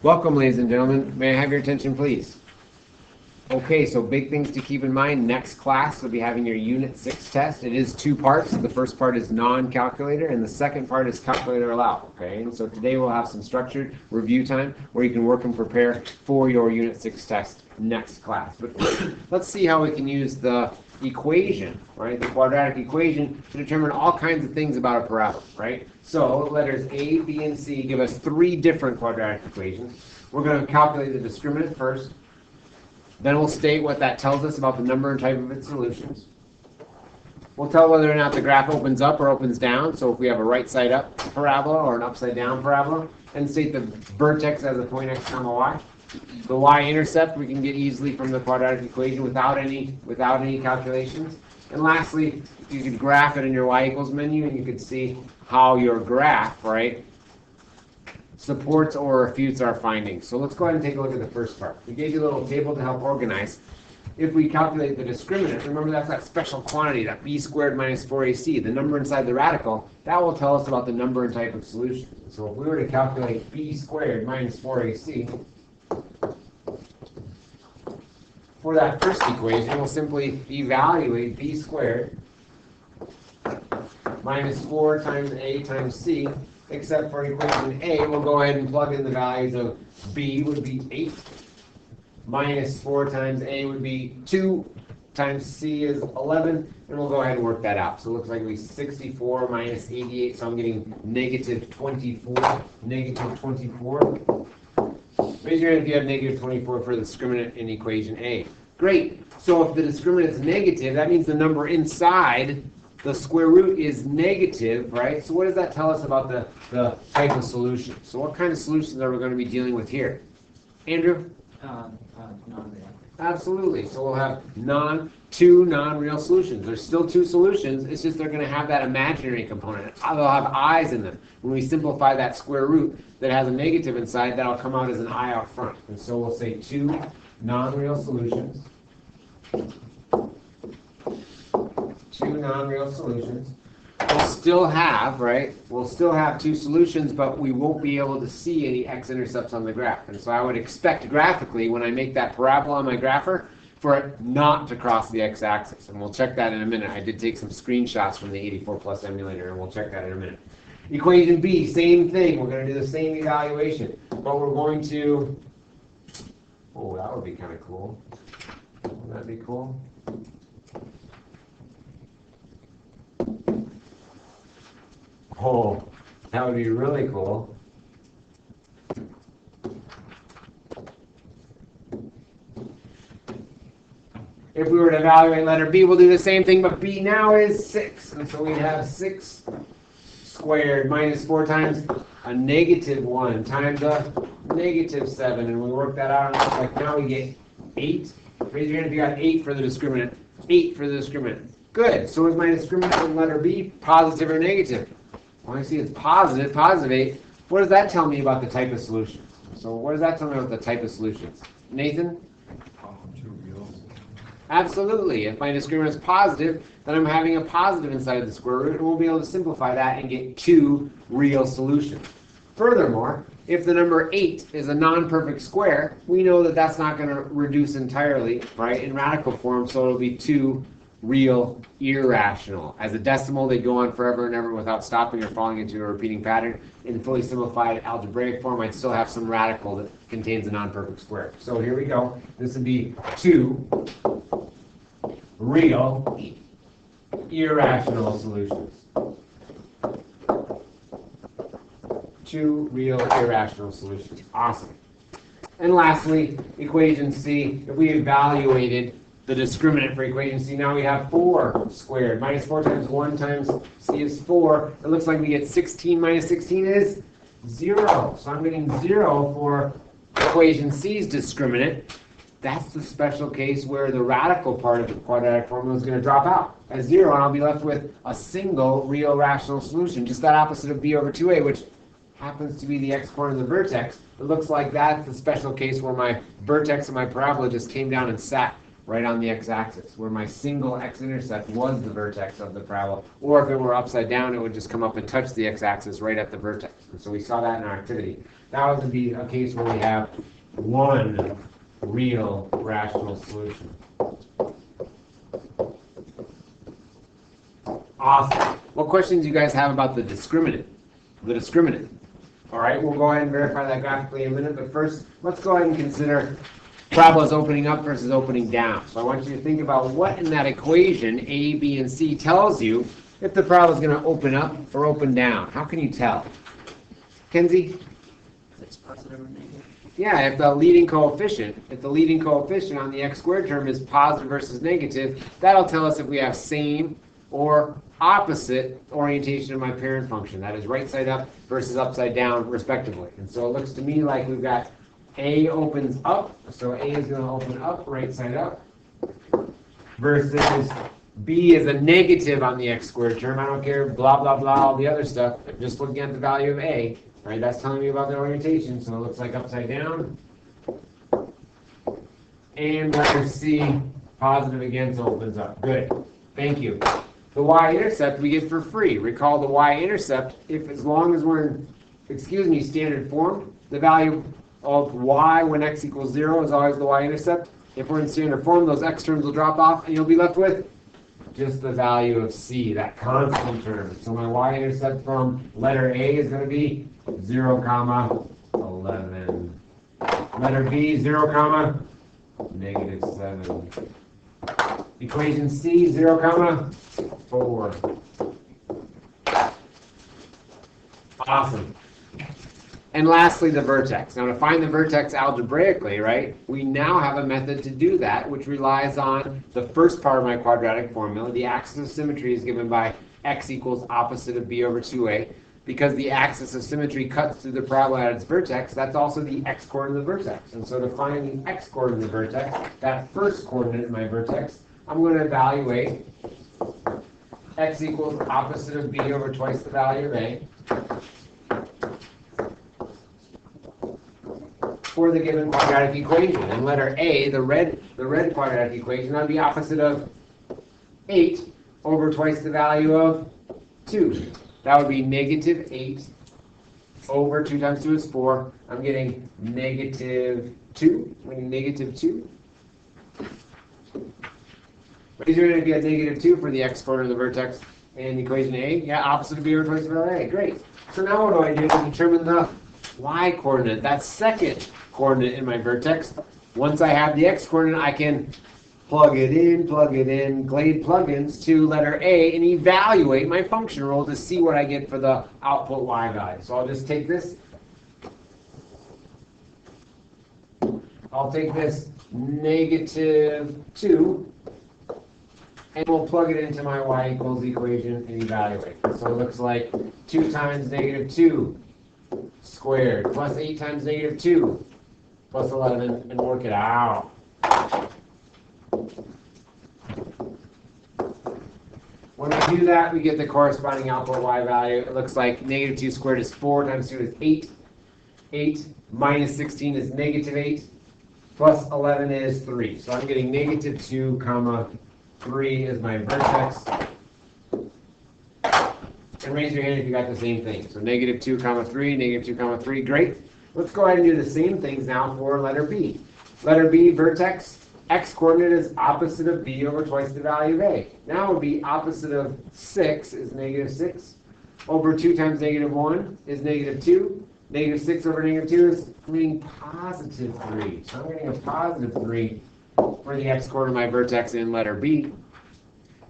Welcome, ladies and gentlemen. May I have your attention, please? Okay, so big things to keep in mind. Next class, we'll be having your Unit 6 test. It is two parts. The first part is non-calculator, and the second part is calculator allowed. Okay, and so today we'll have some structured review time where you can work and prepare for your Unit 6 test next class. But let's see how we can use the equation, right? The quadratic equation to determine all kinds of things about a parabola, right? So letters A, B, and C give us three different quadratic equations. We're going to calculate the discriminant first. Then we'll state what that tells us about the number and type of its solutions. We'll tell whether or not the graph opens up or opens down. So if we have a right side up parabola or an upside down parabola, and state the vertex as a point x comma y. The y-intercept we can get easily from the quadratic equation without any calculations. And lastly, you could graph it in your y equals menu, and you could see how your graph, right, supports or refutes our findings. So let's go ahead and take a look at the first part. We gave you a little table to help organize. If we calculate the discriminant, remember that's that special quantity, that b squared minus 4ac, the number inside the radical, that will tell us about the number and type of solution. So if we were to calculate b squared minus 4ac, for that first equation, we'll simply evaluate b squared minus 4 times a times c, except for equation A, we'll go ahead and plug in the values of b would be 8, minus 4 times a would be 2, times c is 11, and we'll go ahead and work that out. So it looks like it'll be 64 minus 88, so I'm getting negative 24, negative 24. Raise your hand if you have negative 24 for the discriminant in equation A. Great. So if the discriminant is negative, that means the number inside the square root is negative, right? So what does that tell us about the type of solution? So what kind of solutions are we going to be dealing with here? Andrew? Non-real. Absolutely. So we'll have two non-real solutions. There's still two solutions. It's just they're going to have that imaginary component. They'll have i's in them. When we simplify that square root that has a negative inside, that'll come out as an I out front. And so we'll say two non-real solutions. Two non-real solutions. We'll still have, right? We'll still have two solutions, but we won't be able to see any x-intercepts on the graph. And so I would expect graphically, when I make that parabola on my grapher, for it not to cross the x-axis. And we'll check that in a minute. I did take some screenshots from the 84 Plus emulator, and we'll check that in a minute. Equation B, same thing. We're going to do the same evaluation, but we're going to, oh, that would be kind of cool. Wouldn't that be cool? Oh, that would be really cool. If we were to evaluate letter B, we'll do the same thing, but B now is 6. And so we have 6 squared minus 4 times a negative 1 times a negative 7. And we work that out, and it's like now we get 8. Raise your hand if you got 8 for the discriminant. 8 for the discriminant. Good. So is my discriminant in letter B positive or negative? Well, I see it's positive, positive 8. What does that tell me about the type of solutions? So what does that tell me about the type of solutions? Nathan? Two real. Absolutely. If my discriminant is positive, then I'm having a positive inside of the square root, and we'll be able to simplify that and get two real solutions. Furthermore, if the number 8 is a non-perfect square, we know that that's not going to reduce entirely, right, in radical form, so it'll be two real irrational. As a decimal, they go on forever and ever without stopping or falling into a repeating pattern. In fully simplified algebraic form, I'd still have some radical that contains a non-perfect square. So here we go. This would be two real irrational solutions. Two real irrational solutions. Awesome. And lastly, equation C, if we evaluated the discriminant for equation C, now we have 4 squared. Minus 4 times 1 times C is 4. It looks like we get 16 minus 16 is 0. So I'm getting 0 for equation C's discriminant. That's the special case where the radical part of the quadratic formula is going to drop out as 0, and I'll be left with a single real rational solution, just that opposite of b over 2a, which happens to be the x-coordinate of the vertex. It looks like that's the special case where my vertex of my parabola just came down and sat right on the x-axis, where my single x-intercept was the vertex of the parabola. Or if it were upside down, it would just come up and touch the x-axis right at the vertex. And so we saw that in our activity. That would be a case where we have one real rational solution. Awesome. What questions do you guys have about the discriminant? The discriminant. All right, we'll go ahead and verify that graphically in a minute, but first, let's go ahead and consider parabolas opening up versus opening down. So I want you to think about what in that equation, A, B, and C, tells you if the parabola is going to open up or open down. How can you tell? Kenzie? It's positive or negative. Yeah, if the leading coefficient on the x squared term is positive versus negative, that'll tell us if we have same or opposite orientation of my parent function. That is right side up versus upside down, respectively. And so it looks to me like we've got A opens up, so A is going to open up, right side up, versus B is a negative on the x squared term. I don't care, blah, blah, blah, all the other stuff. I'm just looking at the value of A. Right, that's telling me about the orientation, so it looks like upside down. And letter C, positive again, so opens up. Good. Thank you. The y-intercept we get for free. Recall the y-intercept, if as long as we're in, standard form, the value of y when x equals 0 is always the y-intercept. If we're in standard form, those x terms will drop off, and you'll be left with just the value of C, that constant term. So my y-intercept from letter A is going to be 0, 11. Letter B, 0, -7. Equation C, 0, 4. Awesome. And lastly, the vertex. Now, to find the vertex algebraically, right, we now have a method to do that, which relies on the first part of my quadratic formula. The axis of symmetry is given by x equals opposite of b over 2a. Because the axis of symmetry cuts through the parabola at its vertex, that's also the x-coordinate of the vertex. And so to find the x-coordinate of the vertex, that first coordinate in my vertex, I'm going to evaluate x equals opposite of b over twice the value of a for the given quadratic equation. And letter A, the red quadratic equation, that would be opposite of 8 over twice the value of 2. That would be -8 over 2 times 2 is 4. I'm getting -2. I'm getting -2. Raise your hand if you had -2 for the x-coordinate of the vertex in equation A. Yeah, opposite of b over twice the value of a. Great. So now what do I do to determine the y-coordinate, that second coordinate in my vertex? Once I have the x-coordinate, I can plug it in, Glade plugins to letter A and evaluate my function rule to see what I get for the output y value. So I'll just take this. I'll take this -2 and we'll plug it into my y equals equation and evaluate. So it looks like 2 times -2 squared plus 8 times -2 plus 11 and work it out. When we do that, we get the corresponding output y value. It looks like -2 squared is 4 times 2 is 8. 8 minus 16 is -8. Plus 11 is 3. So I'm getting -2, 3 is my vertex. And raise your hand if you got the same thing. So -2, 3, -2, 3. Great. Let's go ahead and do the same things now for letter B. Letter B, vertex. X-coordinate is opposite of b over twice the value of a. Now it would be opposite of 6 is -6. Over 2 times -1 is -2. -6 over -2 is getting +3. So I'm getting a +3 for the x-coordinate of my vertex in letter B.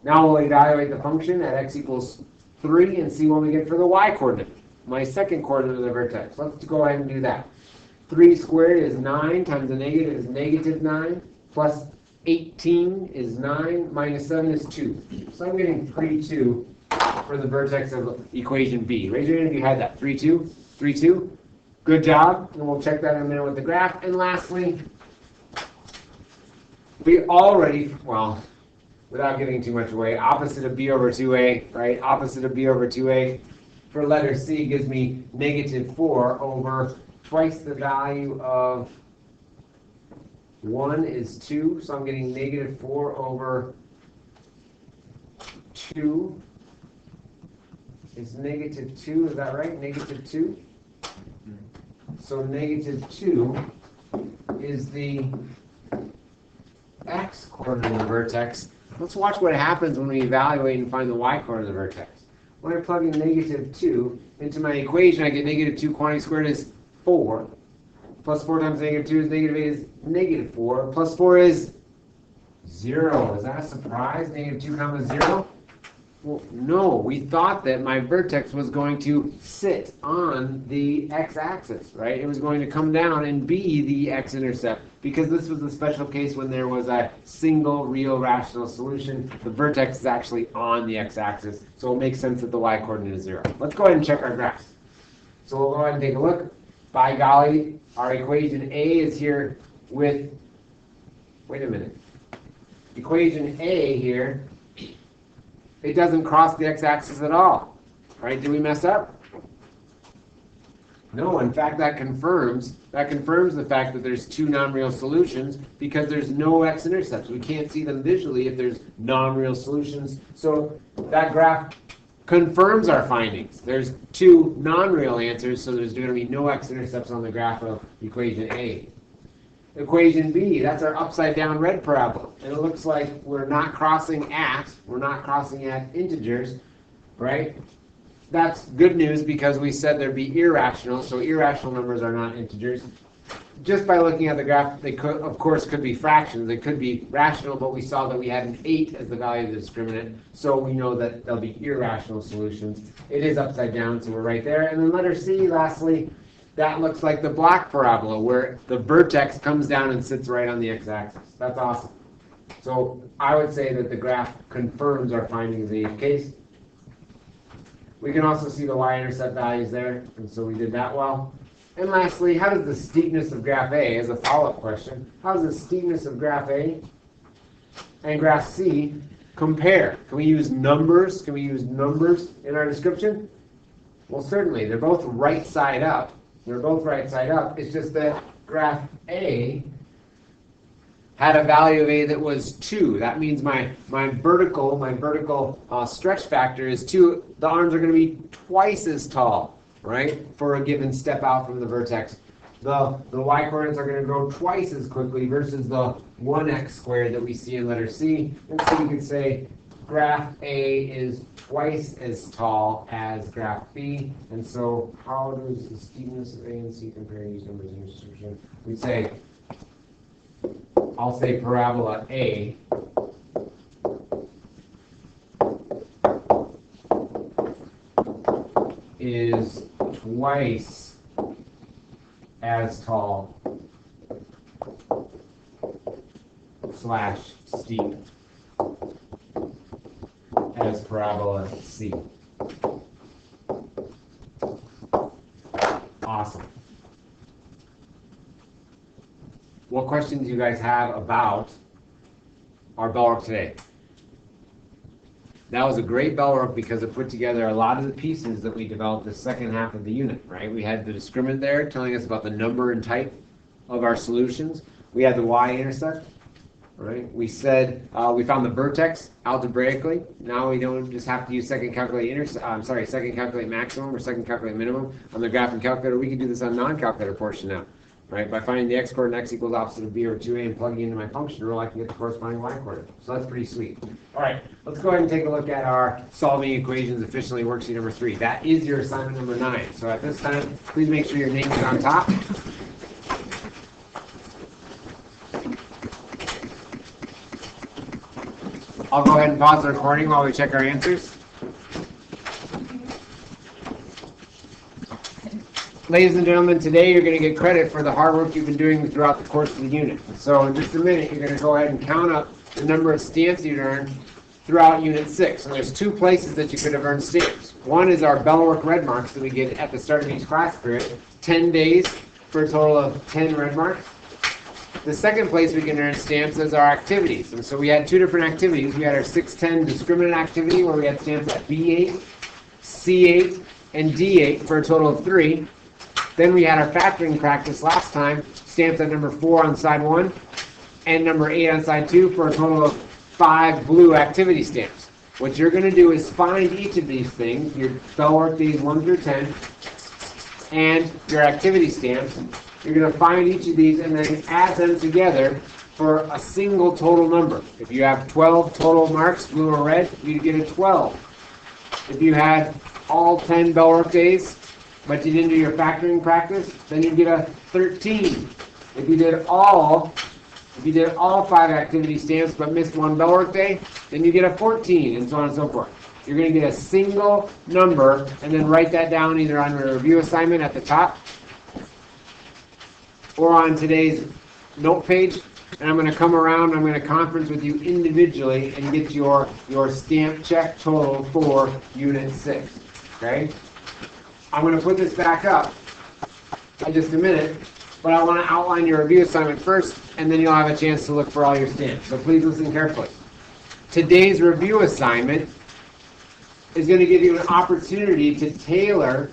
Now we'll evaluate the function at x equals 3 and see what we get for the y-coordinate, my second coordinate of the vertex. Let's go ahead and do that. 3 squared is 9 times the negative is -9. Plus 18 is 9, minus 7 is 2. So I'm getting 3, 2 for the vertex of equation B. Raise your hand if you had that. 3, 2, 3, 2. Good job. And we'll check that in a minute with the graph. And lastly, we already, well, without giving too much away, opposite of b over 2a, right? Opposite of b over 2a for letter C gives me -4 over twice the value of 1 is 2, so I'm getting -4 over 2 is -2, is that right? -2. So negative 2 is the x-coordinate of the vertex. Let's watch what happens when we evaluate and find the y-coordinate of the vertex. When I plug in negative 2 into my equation, I get negative 2 quantity squared is 4. Plus 4 times negative 2 is negative 8 is negative 4. Plus 4 is 0. Is that a surprise? Negative 2 comma 0? Well, no. We thought that my vertex was going to sit on the x-axis, right? It was going to come down and be the x-intercept, because this was a special case when there was a single real rational solution. The vertex is actually on the x-axis, so it makes sense that the y-coordinate is 0. Let's go ahead and check our graphs. So we'll go ahead and take a look. By golly, our equation A is here with, wait a minute. Equation A here, it doesn't cross the x-axis at all, right? Did we mess up? No, in fact, that confirms the fact that there's two non-real solutions because there's no x-intercepts. We can't see them visually if there's non-real solutions. So that graph confirms our findings. There's two non-real answers, so there's going to be no x-intercepts on the graph of equation A. Equation B, that's our upside down red parabola. And it looks like we're not crossing at integers, right? That's good news because we said there'd be irrational, so irrational numbers are not integers. Just by looking at the graph, they could, of course, could be fractions. They could be rational, but we saw that we had an 8 as the value of the discriminant, so we know that there'll be irrational solutions. It is upside down, so we're right there. And then letter C, lastly, that looks like the black parabola, where the vertex comes down and sits right on the x-axis. That's awesome. So I would say that the graph confirms our findings in each case. We can also see the y-intercept values there, and so we did that well. And lastly, how does the steepness of graph A, as a follow-up question, how does the steepness of graph A and graph C compare? Can we use numbers? Can we use numbers in our description? Well, certainly. They're both right side up. They're both right side up. It's just that graph A had a value of A that was 2. That means my vertical stretch factor is 2. The arms are going to be twice as tall, right, for a given step out from the vertex. The y-coordinates are going to grow twice as quickly versus the 1x squared that we see in letter C. And so we could say graph A is twice as tall as graph B. And so how does the steepness of A and C compare these numbers in your description? We'd say, I'll say parabola A is twice as tall / steep as parabola C. Awesome. What questions do you guys have about our Bellwork today? That was a great Bellwork because it put together a lot of the pieces that we developed the second half of the unit, right? We had the discriminant there telling us about the number and type of our solutions. We had the y-intercept, right? We said we found the vertex algebraically. Now we don't just have to use second calculate maximum or second calculate minimum on the graphing calculator. We can do this on non-calculator portion now. Right? By finding the x-coordinate x equals opposite of b over 2a and plugging into my function rule, I can get the corresponding y-coordinate. So that's pretty sweet. All right, let's go ahead and take a look at our solving equations efficiently worksheet number 3. That is your assignment number 9. So at this time, please make sure your name is on top. I'll go ahead and pause the recording while we check our answers. Ladies and gentlemen, today you're going to get credit for the hard work you've been doing throughout the course of the unit. So in just a minute, you're going to go ahead and count up the number of stamps you've earned throughout Unit 6. And there's 2 places that you could have earned stamps. One is our Bellwork red marks that we get at the start of each class period, 10 days for a total of 10 red marks. The second place we can earn stamps is our activities. And so we had 2 different activities. We had our 610 discriminant activity where we had stamps at B8, C8, and D8 for a total of 3. Then we had our factoring practice last time, stamps at number 4 on side 1 and number 8 on side 2 for a total of 5 blue activity stamps. What you're going to do is find each of these things, your Bellwork days 1 through 10, and your activity stamps. You're going to find each of these and then add them together for a single total number. If you have 12 total marks, blue or red, you get a 12. If you had all 10 Bellwork days, but you didn't do your factoring practice, then you get a 13. If you did all 5 activity stamps but missed one Bellwork day, then you get a 14, and so on and so forth. You're going to get a single number and then write that down either on your review assignment at the top or on today's note page. And I'm going to come around, I'm going to conference with you individually and get your stamp check total for Unit 6. Okay? I'm going to put this back up in just a minute, but I want to outline your review assignment first, and then you'll have a chance to look for all your stamps. So please listen carefully. Today's review assignment is going to give you an opportunity to tailor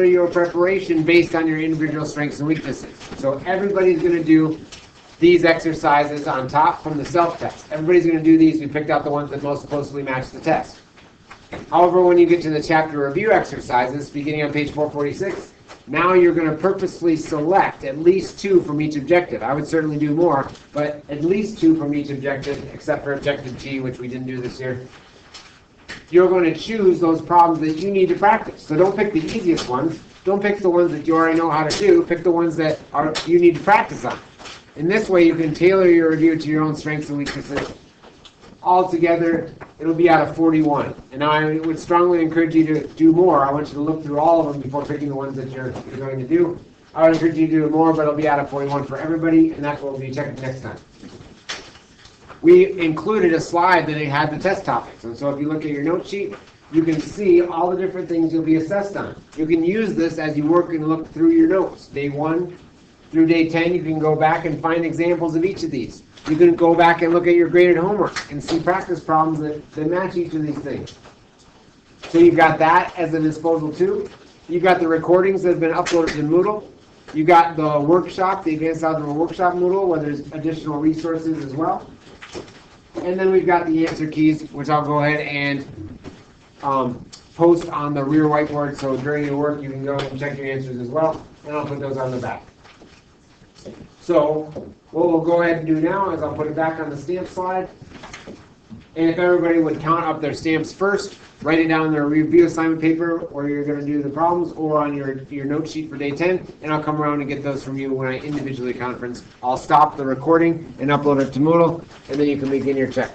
your preparation based on your individual strengths and weaknesses. So everybody's going to do these exercises on top from the self-test. Everybody's going to do these. We picked out the ones that most closely match the test. However, when you get to the chapter review exercises, beginning on page 446, now you're going to purposely select at least 2 from each objective. I would certainly do more, but at least 2 from each objective, except for objective G, which we didn't do this year. You're going to choose those problems that you need to practice. So don't pick the easiest ones. Don't pick the ones that you already know how to do. Pick the ones that you need to practice on. In this way, you can tailor your review to your own strengths and weaknesses. Altogether, it'll be out of 41. And I would strongly encourage you to do more. I want you to look through all of them before picking the ones that you're going to do. I would encourage you to do more, but it'll be out of 41 for everybody, and that's what we'll be checking next time. We included a slide that had the test topics, and so if you look at your note sheet, you can see all the different things you'll be assessed on. You can use this as you work and look through your notes. Day 1 through day 10, you can go back and find examples of each of these. You can go back and look at your graded homework and see practice problems that match each of these things. So you've got that as a disposal too. You've got the recordings that have been uploaded in Moodle. You've got the workshop, the Advanced Algebra Workshop Moodle, where there's additional resources as well. And then we've got the answer keys, which I'll go ahead and post on the rear whiteboard, so during your work you can go and check your answers as well, and I'll put those on the back. So what we'll go ahead and do now is I'll put it back on the stamp slide, and if everybody would count up their stamps first, write it down on their review assignment paper where you're going to do the problems, or on your note sheet for day 10, and I'll come around and get those from you when I individually conference. I'll stop the recording and upload it to Moodle, and then you can begin your check.